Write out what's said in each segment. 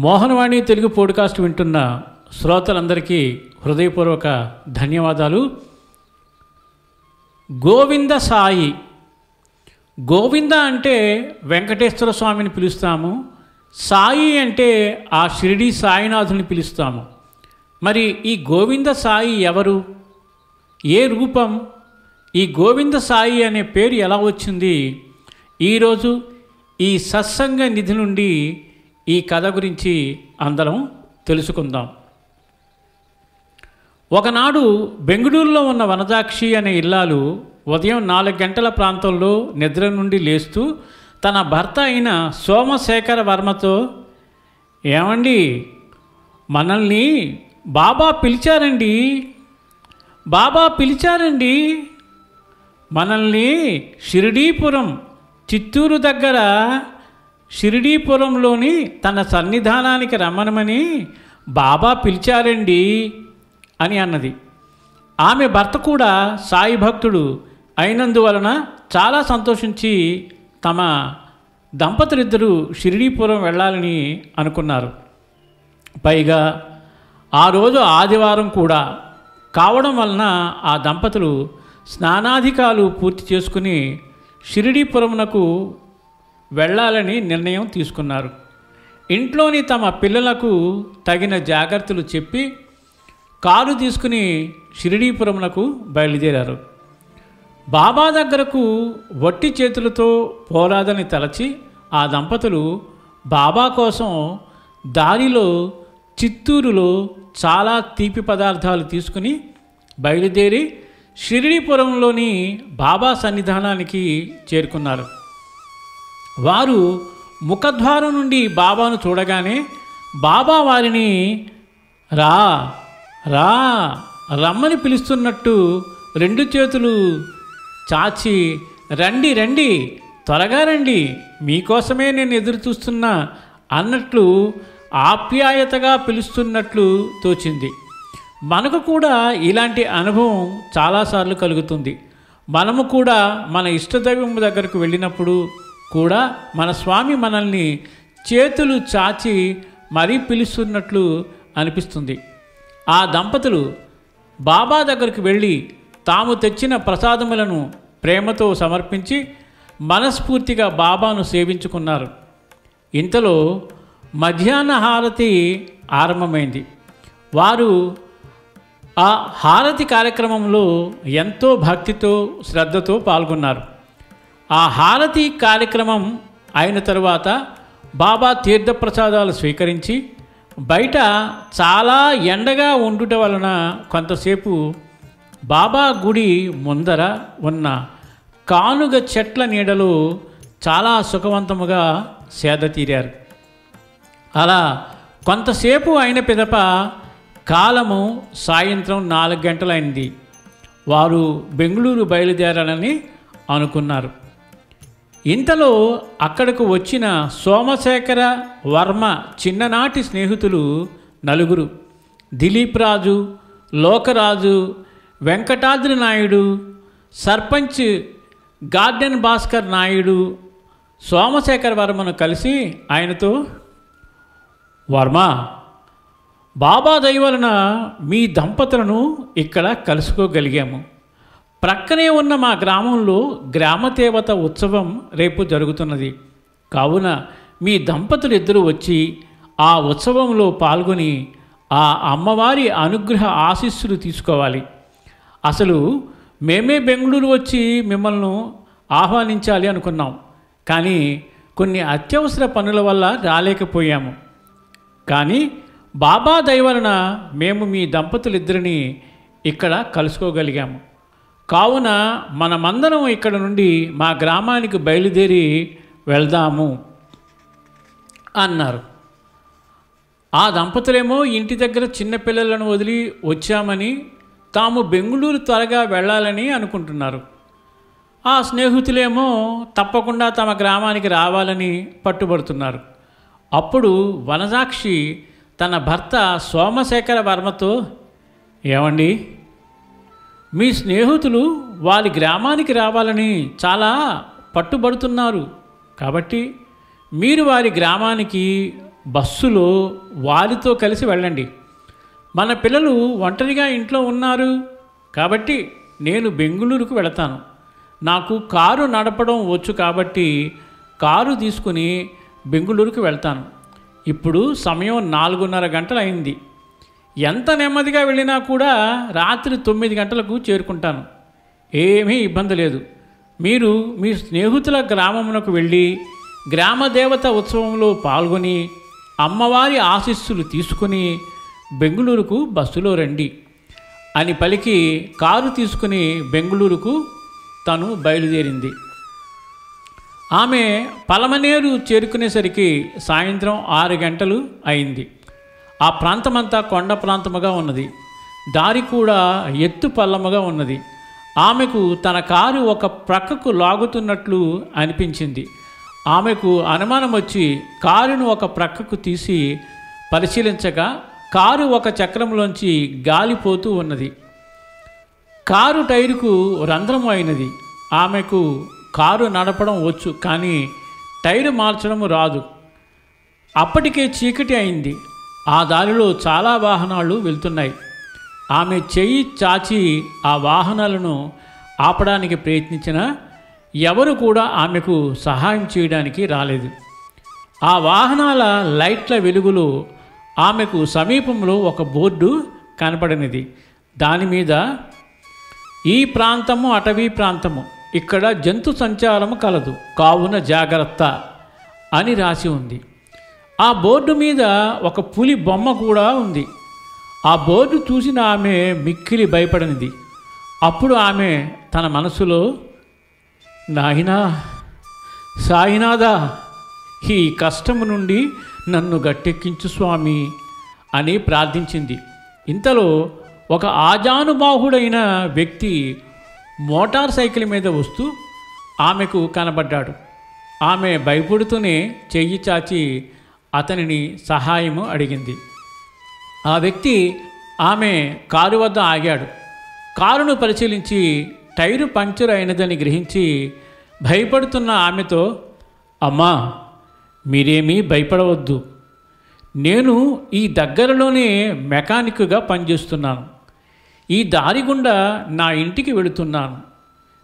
Mohanavani Telugu podcast వింటున్న శ్రోతలందరికీ హృదయపూర్వక ధన్యవాదాలు. గోవింద సాయి. గోవింద అంటే వెంకటేశ్వర స్వామిని పిలుస్తాము. సాయి అంటే ఆ షిరిడి సాయినాథుని పిలుస్తాము. మరి ఈ గోవింద సాయి ఎవరు? ఏ రూపం? ఈ గోవింద సాయి అనే పేరు ఎలా వచ్చింది? ఈరోజు ఈ సత్సంగ నిధి నుండి ఈ కథ గురించి అందరం తెలుసుకుందాం. ఒకనాడు బెంగళూరులో ఉన్న వనజాక్షి అనే ఇల్లాలు ఉదయం 4 గంటల ప్రాంతంలో నిద్ర నుండి లేస్తూ తన భర్త అయిన సోమశేఖర వర్మతో, ఏమండి, మనల్ని బాబా పిలిచారండి, బాబా పిలిచారండి, మనల్ని షిరిడీపురం, చిత్తూరు దగ్గర షిరిడీపురంలోని తన సన్నిధానానికి రమ్మనమని బాబా పిలిచారండి అని అన్నది. ఆమె భర్త కూడా సాయి భక్తుడు అయినందువలన చాలా సంతోషించి తమ దంపతులిద్దరూ షిరిడీపురం వెళ్ళాలని అనుకున్నారు. పైగా ఆ రోజు ఆదివారం కూడా కావడం వలన ఆ దంపతులు స్నానాధికాలు పూర్తి చేసుకుని షిరిడీపురమునకు వెళ్ళాలని నిర్ణయం తీసుకున్నారు. ఇంట్లోని తమ పిల్లలకు తగిన జాగ్రత్తలు చెప్పి కారు తీసుకుని షిరిడీపురమునకు బయలుదేరారు. బాబా దగ్గరకు వట్టి చేతులతో పోరాదని తలచి ఆ దంపతులు బాబా కోసం దారిలో చిత్తూరులో చాలా తీపి పదార్థాలు తీసుకుని బయలుదేరి షిరిడీపురంలోని బాబా సన్నిధానానికి చేరుకున్నారు. వారు ముఖద్వారం నుండి బాబాను చూడగానే బాబా వారిని రా రా రమ్మని పిలుస్తున్నట్టు 2 చేతులు చాచి, రండి రండి, త్వరగా రండి, మీకోసమే నేను ఎదురు చూస్తున్నా అన్నట్లు ఆప్యాయతగా పిలుస్తున్నట్లు తోచింది. మనకు కూడా ఇలాంటి అనుభవం చాలాసార్లు కలుగుతుంది. మనము కూడా మన ఇష్టదైవం దగ్గరకు వెళ్ళినప్పుడు కూడా మన స్వామి మనల్ని చేతులు చాచి మరీ పిలుస్తున్నట్లు అనిపిస్తుంది. ఆ దంపతులు బాబా దగ్గరికి వెళ్ళి తాము తెచ్చిన ప్రసాదములను ప్రేమతో సమర్పించి మనస్ఫూర్తిగా బాబాను సేవించుకున్నారు. ఇంతలో మధ్యాహ్న హారతి ఆరంభమైంది. వారు ఆ హారతి కార్యక్రమంలో ఎంతో భక్తితో శ్రద్ధతో పాల్గొన్నారు. ఆ హారతి కార్యక్రమం అయిన తరువాత బాబా తీర్థప్రసాదాలు స్వీకరించి బయట చాలా ఎండగా ఉండుట వలన కొంతసేపు బాబా గుడి ముందర ఉన్న కానుగ చెట్ల నీడలో చాలా సుఖవంతముగా సేద తీరారు. అలా కొంతసేపు అయిన పిదప కాలము సాయంత్రం 4 గంటలైంది. వారు బెంగళూరు బయలుదేరాలని అనుకున్నారు. ఇంతలో అక్కడకు వచ్చిన సోమశేఖర వర్మ చిన్ననాటి స్నేహితులు 4: దిలీప్ రాజు, లోకరాజు, వెంకటాద్రి నాయుడు, సర్పంచ్ గార్డెన్ భాస్కర్ నాయుడు సోమశేఖర వర్మను కలిసి ఆయనతో, వర్మ, బాబా దయ వలన మీ దంపతులను ఇక్కడ కలుసుకోగలిగాము. ప్రక్కనే ఉన్న మా గ్రామంలో గ్రామదేవత ఉత్సవం రేపు జరుగుతున్నది. కావున మీ దంపతులు ఇద్దరు వచ్చి ఆ ఉత్సవంలో పాల్గొని ఆ అమ్మవారి అనుగ్రహ ఆశీస్సులు తీసుకోవాలి. అసలు మేమే బెంగళూరు వచ్చి మిమ్మల్ని ఆహ్వానించాలి అనుకున్నాం, కానీ కొన్ని అత్యవసర పనుల వల్ల రాలేకపోయాము. కానీ బాబా దయ వలన మేము మీ దంపతులిద్దరిని ఇక్కడ కలుసుకోగలిగాము. కావున మనమందరం ఇక్కడ నుండి మా గ్రామానికి బయలుదేరి వెళ్దాము అన్నారు. ఆ దంపతులేమో ఇంటి దగ్గర చిన్నపిల్లలను వదిలి వచ్చామని తాము బెంగళూరు త్వరగా వెళ్ళాలని అనుకుంటున్నారు. ఆ స్నేహితులేమో తప్పకుండా తమ గ్రామానికి రావాలని పట్టుబడుతున్నారు. అప్పుడు వనజాక్షి తన భర్త సోమశేఖర వర్మతో, ఏమండి, మీ స్నేహితులు వారి గ్రామానికి రావాలని చాలా పట్టుబడుతున్నారు, కాబట్టి మీరు వారి గ్రామానికి బస్సులో వారితో కలిసి వెళ్ళండి. మన పిల్లలు ఒంటరిగా ఇంట్లో ఉన్నారు కాబట్టి నేను బెంగుళూరుకు వెళతాను. నాకు కారు నడపడం వచ్చు కాబట్టి కారు తీసుకుని బెంగుళూరుకు వెళ్తాను. ఇప్పుడు సమయం 4:30 గంటలు అయింది. ఎంత నెమ్మదిగా వెళ్ళినా కూడా రాత్రి 9 గంటలకు చేరుకుంటాను. ఏమీ ఇబ్బంది లేదు. మీరు మీ స్నేహితుల గ్రామమునకు వెళ్ళి గ్రామదేవత ఉత్సవంలో పాల్గొని అమ్మవారి ఆశీస్సులు తీసుకుని బెంగుళూరుకు బస్సులో రండి అని పలికి కారు తీసుకుని బెంగుళూరుకు తను బయలుదేరింది. ఆమె పలమనేరు చేరుకునేసరికి సాయంత్రం 6 గంటలు అయింది. ఆ ప్రాంతమంతా కొండ ప్రాంతముగా ఉన్నది. దారి కూడా ఎత్తు పల్లముగా ఉన్నది. ఆమెకు తన కారు ఒక ప్రక్కకు లాగుతున్నట్లు అనిపించింది. ఆమెకు అనుమానం వచ్చి కారును ఒక ప్రక్కకు తీసి పరిశీలించగా కారు ఒక చక్రంలోంచి గాలిపోతూ ఉన్నది. కారు టైరుకు రంధ్రం అయినది. ఆమెకు కారు నడపడం వచ్చు, కానీ టైరు మార్చడం రాదు. అప్పటికే చీకటి అయింది. ఆ దారిలో చాలా వాహనాలు వెళ్తున్నాయి. ఆమె చెయ్యి చాచి ఆ వాహనాలను ఆపడానికి ప్రయత్నించినా ఎవరు కూడా ఆమెకు సహాయం చేయడానికి రాలేదు. ఆ వాహనాల లైట్ల వెలుగులో ఆమెకు సమీపంలో ఒక బోర్డు కనపడినది. దాని మీద ఈ ప్రాంతము అటవీ ప్రాంతము, ఇక్కడ జంతు సంచారము కలదు, కావున జాగ్రత్త అని రాసి ఉంది. ఆ బోర్డు మీద ఒక పులి బొమ్మ కూడా ఉంది. ఆ బోర్డు చూసిన ఆమె మిక్కిలి భయపడినది. అప్పుడు ఆమె తన మనసులో, నాయనా సాయినాథా, ఈ కష్టము నుండి నన్ను గట్టెక్కించు స్వామి అని ప్రార్థించింది. ఇంతలో ఒక ఆజానుబాహుడైన వ్యక్తి మోటార్ సైకిల్ మీద వస్తూ ఆమెకు కనబడ్డాడు. ఆమె భయపడుతూనే చెయ్యి చాచి అతనిని సహాయము అడిగింది. ఆ వ్యక్తి ఆమె కారు వద్ద ఆగాడు. కారును పరిశీలించి టైరు పంక్చర్ అయినదని గ్రహించి భయపడుతున్న ఆమెతో, అమ్మా మీరేమీ భయపడవద్దు, నేను ఈ దగ్గరలోనే మెకానిక్గా పనిచేస్తున్నాను. ఈ దారి గుండా నా ఇంటికి వెళుతున్నాను.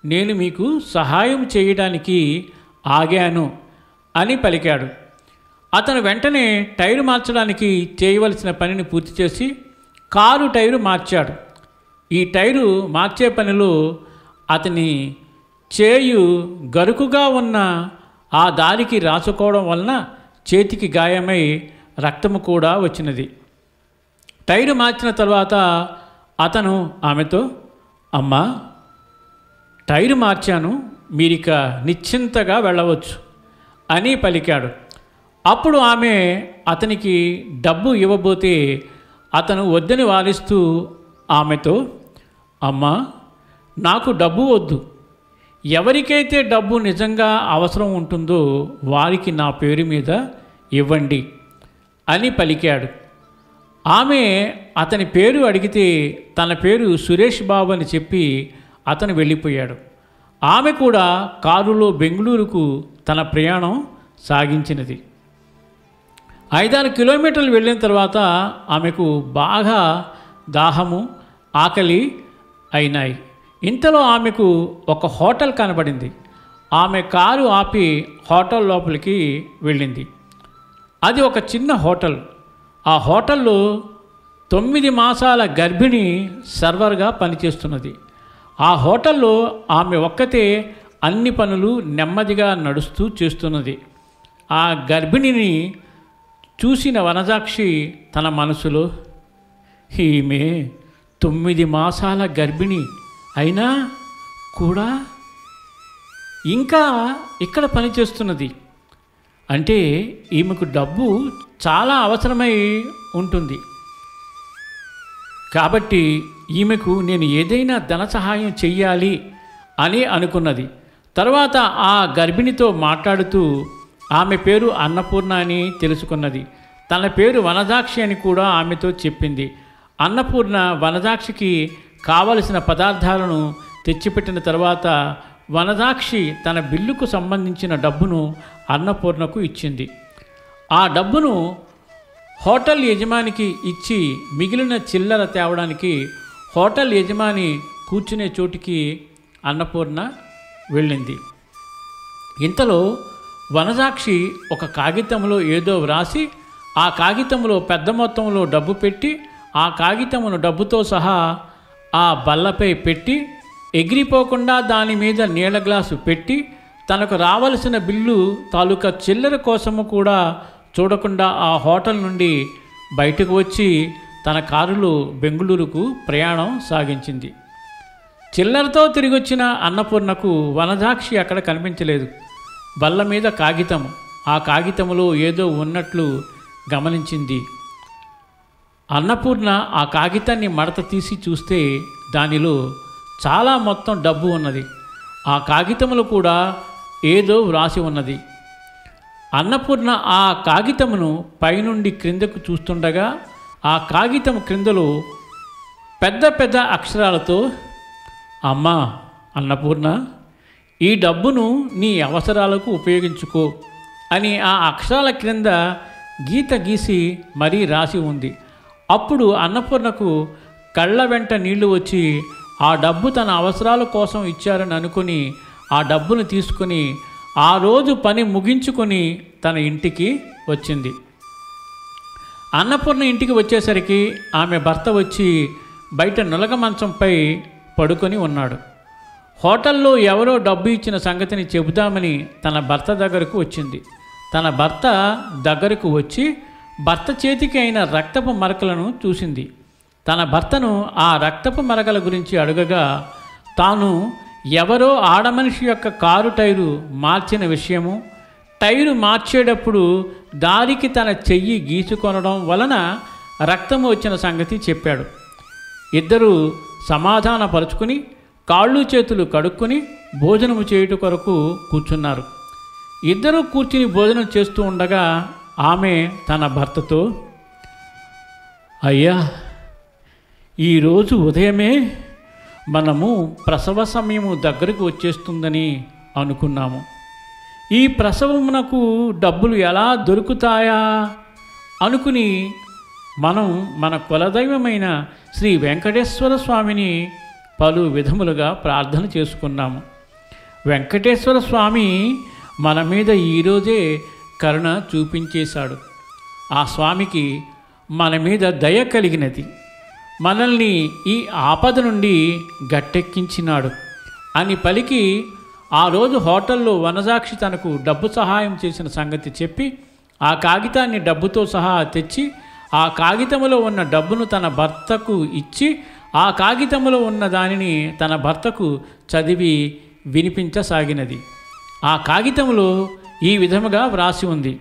నేను మీకు సహాయం చేయడానికి ఆగాను అని పలికాడు. అతను వెంటనే టైరు మార్చడానికి చేయవలసిన పనిని పూర్తి చేసి కారు టైరు మార్చాడు. ఈ టైరు మార్చే పనిలో అతని చేయు గరుకుగా ఉన్న ఆ దారికి రాసుకోవడం వలన చేతికి గాయమై రక్తము కూడా వచ్చినది. టైరు మార్చిన తర్వాత అతను ఆమెతో, అమ్మా టైరు మార్చాను, మీరిక నిశ్చింతగా వెళ్ళవచ్చు అని పలికాడు. అప్పుడు ఆమె అతనికి డబ్బు ఇవ్వబోతే అతను వద్దని వారిస్తూ ఆమెతో, అమ్మా నాకు డబ్బు వద్దు, ఎవరికైతే డబ్బు నిజంగా అవసరం ఉంటుందో వారికి నా పేరు మీద ఇవ్వండి అని పలికాడు. ఆమె అతని పేరు అడిగితే తన పేరు సురేష్ బాబు అని చెప్పి అతను వెళ్ళిపోయాడు. ఆమె కూడా కారులో బెంగుళూరుకు తన ప్రయాణం సాగించినది. 5-6 కిలోమీటర్లు వెళ్ళిన తర్వాత ఆమెకు బాగా దాహము, ఆకలి అయినాయి. ఇంతలో ఆమెకు ఒక హోటల్ కనబడింది. ఆమె కారు ఆపి హోటల్ లోపలికి వెళ్ళింది. అది ఒక చిన్న హోటల్. ఆ హోటల్లో 9 మాసాల గర్భిణి సర్వర్గా పనిచేస్తున్నది. ఆ హోటల్లో ఆమె ఒక్కతే అన్ని పనులు నెమ్మదిగా నడుస్తూ చేస్తున్నది. ఆ గర్భిణిని చూసిన వనజాక్షి తన మనసులో, ఈమె 9 మాసాల గర్భిణి అయినా కూడా ఇంకా ఇక్కడ పనిచేస్తున్నది అంటే ఈమెకు డబ్బు చాలా అవసరమై ఉంటుంది. కాబట్టి ఈమెకు నేను ఏదైనా ధన సహాయం చెయ్యాలి అని అనుకున్నది. తర్వాత ఆ గర్భిణితో మాట్లాడుతూ ఆమె పేరు అన్నపూర్ణ అని తెలుసుకున్నది. తన పేరు వనజాక్షి అని కూడా ఆమెతో చెప్పింది. అన్నపూర్ణ వనజాక్షికి కావలసిన పదార్థాలను తెచ్చిపెట్టిన తర్వాత వనజాక్షి తన బిల్లుకు సంబంధించిన డబ్బును అన్నపూర్ణకు ఇచ్చింది. ఆ డబ్బును హోటల్ యజమానికి ఇచ్చి మిగిలిన చిల్లర తేవడానికి హోటల్ యజమాని కూర్చునే చోటికి అన్నపూర్ణ వెళ్ళింది. ఇంతలో వనజాక్షి ఒక కాగితంలో ఏదో వ్రాసి ఆ కాగితంలో పెద్ద మొత్తంలో డబ్బు పెట్టి ఆ కాగితమును డబ్బుతో సహా ఆ బల్లపై పెట్టి ఎగిరిపోకుండా దాని మీద నీళ్ళ గ్లాసు పెట్టి తనకు రావలసిన బిల్లు తాలూకా చిల్లర కోసము కూడా చూడకుండా ఆ హోటల్ నుండి బయటకు వచ్చి తన కారులో బెంగుళూరుకు ప్రయాణం సాగించింది. చిల్లరతో తిరిగొచ్చిన అన్నపూర్ణకు వనజాక్షి అక్కడ కనిపించలేదు. బల్ల మీద కాగితం, ఆ కాగితంలో ఏదో ఉన్నట్లు గమనించింది. అన్నపూర్ణ ఆ కాగితాన్ని మడత తీసి చూస్తే దానిలో చాలా మొత్తం డబ్బు ఉన్నది. ఆ కాగితములు కూడా ఏదో వ్రాసి ఉన్నది. అన్నపూర్ణ ఆ కాగితమును పైనుండి క్రిందకు చూస్తుండగా ఆ కాగితం క్రిందలో పెద్ద పెద్ద అక్షరాలతో, అమ్మా అన్నపూర్ణ, ఈ డబ్బును నీ అవసరాలకు ఉపయోగించుకో అని ఆ అక్షరాల క్రింద గీత గీసి మరీ రాసి ఉంది. అప్పుడు అన్నపూర్ణకు కళ్ళ వెంట నీళ్లు వచ్చి ఆ డబ్బు తన అవసరాల కోసం ఇచ్చారని అనుకుని ఆ డబ్బును తీసుకుని ఆ రోజు పని ముగించుకొని తన ఇంటికి వచ్చింది. అన్నపూర్ణ ఇంటికి వచ్చేసరికి ఆమె భర్త వచ్చి బయట నులగ మంచంపై పడుకొని ఉన్నాడు. హోటల్లో ఎవరో డబ్బు ఇచ్చిన సంగతిని చెబుదామని తన భర్త దగ్గరకు వచ్చింది. తన భర్త దగ్గరకు వచ్చి భర్త చేతికి అయిన రక్తపు మరకలను చూసింది. తన భర్తను ఆ రక్తపు మరకల గురించి అడగగా తాను ఎవరో ఆడమనిషి యొక్క కారు టైరు మార్చిన విషయము, టైరు మార్చేటప్పుడు దారికి తన చెయ్యి గీసుకొనడం వలన రక్తము వచ్చిన సంగతి చెప్పాడు. ఇద్దరూ సమాధానపరుచుకుని కాళ్ళు చేతులు కడుక్కొని భోజనము చేయుట కొరకు కూర్చున్నారు. ఇద్దరూ కూర్చుని భోజనం చేస్తూ ఉండగా ఆమె తన భర్తతో, అయ్యా, ఈరోజు ఉదయమే మనము ప్రసవ సమయము దగ్గరకు వచ్చేస్తుందని అనుకున్నాము. ఈ ప్రసవమునకు డబ్బులు ఎలా దొరుకుతాయా అనుకుని మనం మన కులదైవమైన శ్రీ వెంకటేశ్వర స్వామిని పలు విధములుగా ప్రార్థన చేసుకున్నాము. వెంకటేశ్వర స్వామి మన మీద ఈరోజే కరుణ చూపించేశాడు. ఆ స్వామికి మన మీద దయ కలిగినది, మనల్ని ఈ ఆపద నుండి గట్టెక్కించినాడు అని పలికి ఆ రోజు హోటల్లో వనజాక్షి తనకు డబ్బు సహాయం చేసిన సంగతి చెప్పి ఆ కాగితాన్ని డబ్బుతో సహా తెచ్చి ఆ కాగితములో ఉన్న డబ్బును తన భర్తకు ఇచ్చి ఆ కాగితములో ఉన్న దానిని తన భర్తకు చదివి వినిపించసాగినది. ఆ కాగితములో ఈ విధముగా వ్రాసి ఉంది.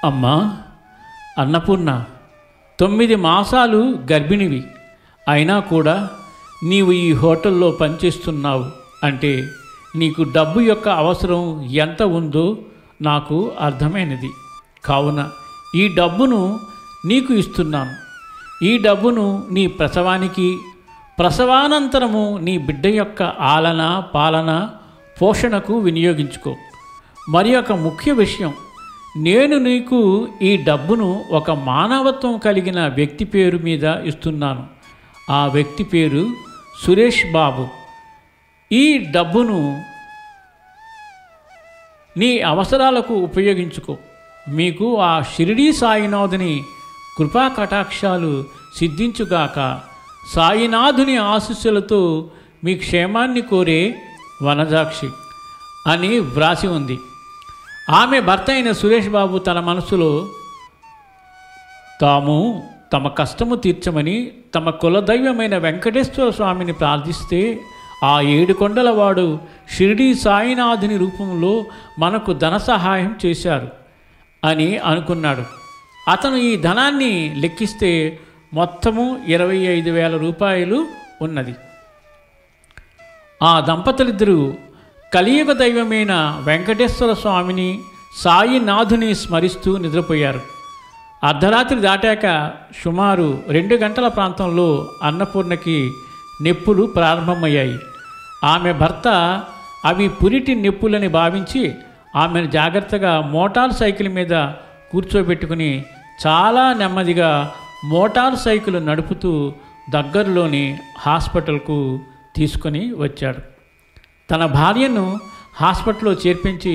అమ్మా అన్నపూర్ణ, 9 మాసాలు గర్భిణివి అయినా కూడా నీవు ఈ హోటల్లో పనిచేస్తున్నావు అంటే నీకు డబ్బు యొక్క అవసరం ఎంత ఉందో నాకు అర్థమైనది. కావున ఈ డబ్బును నీకు ఇస్తున్నాను. ఈ డబ్బును నీ ప్రసవానికి, ప్రసవానంతరము నీ బిడ్డ యొక్క ఆలన పాలన పోషణకు వినియోగించుకో. మరి ఒక ముఖ్య విషయం, నేను నీకు ఈ డబ్బును ఒక మానవత్వం కలిగిన వ్యక్తి పేరు మీద ఇస్తున్నాను. ఆ వ్యక్తి పేరు సురేష్ బాబు. ఈ డబ్బును నీ అవసరాలకు ఉపయోగించుకో. మీకు ఆ షిరిడీ సాయినాథుని కృపా కటాక్షాలు సిద్ధించుగాక. సాయినాథుని ఆశీస్సులతో మీ క్షేమాన్ని కోరే వనజాక్షి అని వ్రాసి ఉంది. ఆమె భర్త అయిన సురేష్ బాబు తన మనసులో తాము తమ కష్టము తీర్చమని తమ కులదైవమైన వెంకటేశ్వర స్వామిని ప్రార్థిస్తే ఆ 7 కొండలవాడు షిరిడీ సాయినాథుని రూపంలో మనకు ధన సహాయం చేశారు అని అనుకున్నాడు. అతను ఈ ధనాన్ని లెక్కిస్తే మొత్తము 25,000 రూపాయలు ఉన్నది. ఆ దంపతులిద్దరూ కలియుగ దైవమైన వెంకటేశ్వర స్వామిని సాయినాథుని స్మరిస్తూ నిద్రపోయారు. అర్ధరాత్రి దాటాక సుమారు 2 గంటల ప్రాంతంలో అన్నపూర్ణకి నొప్పులు ప్రారంభమయ్యాయి. ఆమె భర్త అవి పురిటి నొప్పులని భావించి ఆమెను జాగ్రత్తగా మోటార్ సైకిల్ మీద కూర్చోబెట్టుకుని చాలా నెమ్మదిగా మోటార్ సైకిల్ నడుపుతూ దగ్గరలోని హాస్పిటల్కు తీసుకొని వచ్చాడు. తన భార్యను హాస్పిటల్లో చేర్పించి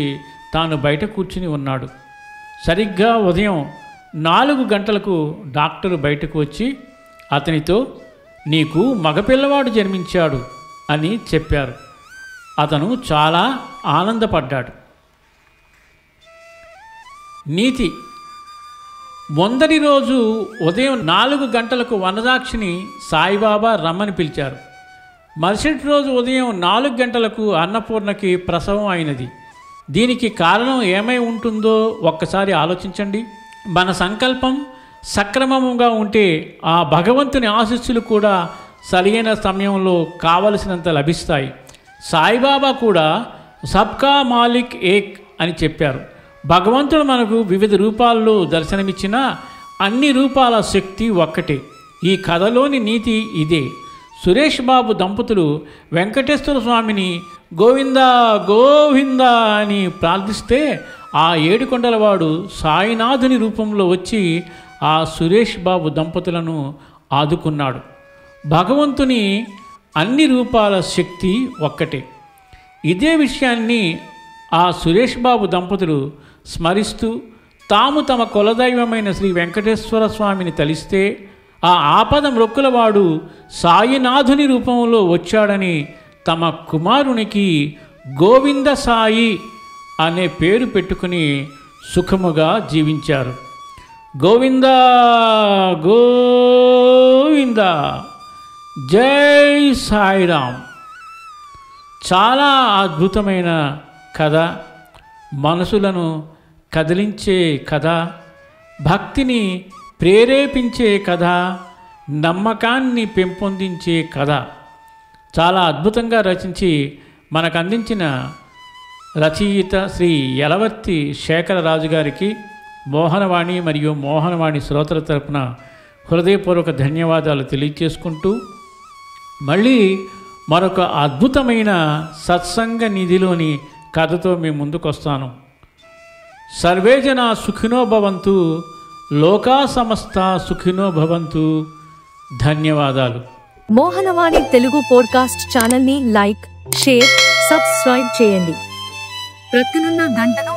తాను బయట కూర్చుని ఉన్నాడు. సరిగ్గా ఉదయం 4 గంటలకు డాక్టరు బయటకు వచ్చి అతనితో నీకు మగపిల్లవాడు జన్మించాడు అని చెప్పారు. అతను చాలా ఆనందపడ్డాడు. నీతి: మొదటి రోజు ఉదయం 4 గంటలకు వనజాక్షిని సాయిబాబా రమ్మని పిలిచారు. మరుసటి రోజు ఉదయం 4 గంటలకు అన్నపూర్ణకి ప్రసవం అయినది. దీనికి కారణం ఏమై ఉంటుందో ఒక్కసారి ఆలోచించండి. మన సంకల్పం సక్రమంగా ఉంటే ఆ భగవంతుని ఆశీస్సులు కూడా సరైన సమయంలో కావలసినంత లభిస్తాయి. సాయిబాబా కూడా సబ్కా మాలిక్ ఏక్ అని చెప్పారు. భగవంతుడు మనకు వివిధ రూపాల్లో దర్శనమిచ్చినా అన్ని రూపాల శక్తి ఒక్కటే. ఈ కథలోని నీతి ఇదే. సురేష్ బాబు దంపతులు వెంకటేశ్వర స్వామిని గోవిందా గోవిందా అని ప్రార్థిస్తే ఆ ఏడుకొండలవాడు సాయినాథుని రూపంలో వచ్చి ఆ సురేష్ బాబు దంపతులను ఆదుకున్నాడు. భగవంతుని అన్ని రూపాల శక్తి ఒక్కటే. ఇదే విషయాన్ని ఆ సురేష్ బాబు దంపతులు స్మరిస్తూ తాము తమ కులదైవమైన శ్రీ వెంకటేశ్వర స్వామిని తలిస్తే ఆ ఆపద మ్రొక్కులవాడు సాయినాథుని రూపంలో వచ్చాడని తమ కుమారునికి గోవింద సాయి అనే పేరు పెట్టుకుని సుఖముగా జీవించారు. గోవింద గోవింద జై సాయిరామ్. చాలా అద్భుతమైన కథ, మనసులను కదిలించే కథ, భక్తిని ప్రేరేపించే కథ, నమ్మకాన్ని పెంపొందించే కథ. చాలా అద్భుతంగా రచించి మనకు అందించిన రచయిత శ్రీ యలవర్తి శేఖరరాజు గారికి మోహనవాణి మరియు మోహనవాణి శ్రోతల తరపున హృదయపూర్వక ధన్యవాదాలు తెలియజేసుకుంటూ మళ్ళీ మరొక అద్భుతమైన సత్సంగ నిధిలోని కథతో మీ ముందుకు వస్తాను. సర్వే జనా సుఖినో భవంతు, లోకా సమస్త సుఖినో భవంతు. ధన్యవాదాలు. మోహనవాణి తెలుగు పోడ్కాస్ట్ ఛానల్ని లైక్, షేర్, సబ్స్క్రైబ్ చేయండి. ప్రక్కనున్న గంటను